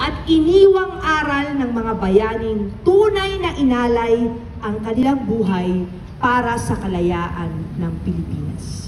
at iniwang aral ng mga bayaning tunay na inalay ang kanilang buhay para sa kalayaan ng Pilipinas.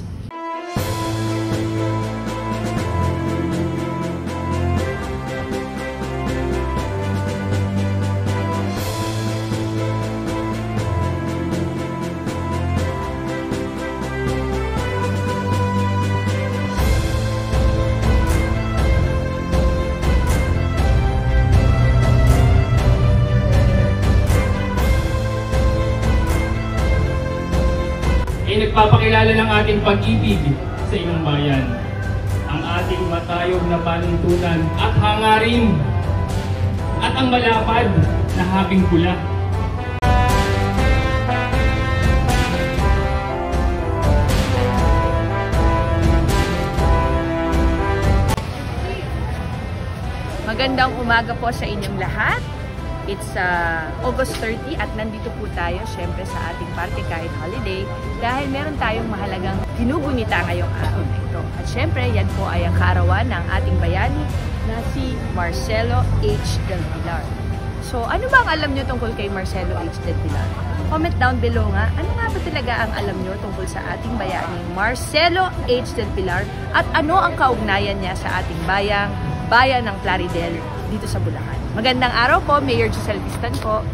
Nagpapakilala ng ating pag-ibig sa inyong bayan, ang ating matayog na panuntunan at hangarin, at ang malapad na habing pula. Magandang umaga po sa inyong lahat. It's August 30 at nandito po tayo syempre sa ating parke kahit holiday dahil meron tayong mahalagang ginugunita ngayong araw na ito. At syempre yan po ay ang kaarawan ng ating bayani na si Marcelo H. Del Pilar. So ano ba ang alam nyo tungkol kay Marcelo H. Del Pilar? Comment down below nga, ano nga ba talaga ang alam nyo tungkol sa ating bayani Marcelo H. Del Pilar at ano ang kaugnayan niya sa ating bayan ng Plaridel dito sa Bulacan. Magandang araw po, Mayor Giselle Vistan po.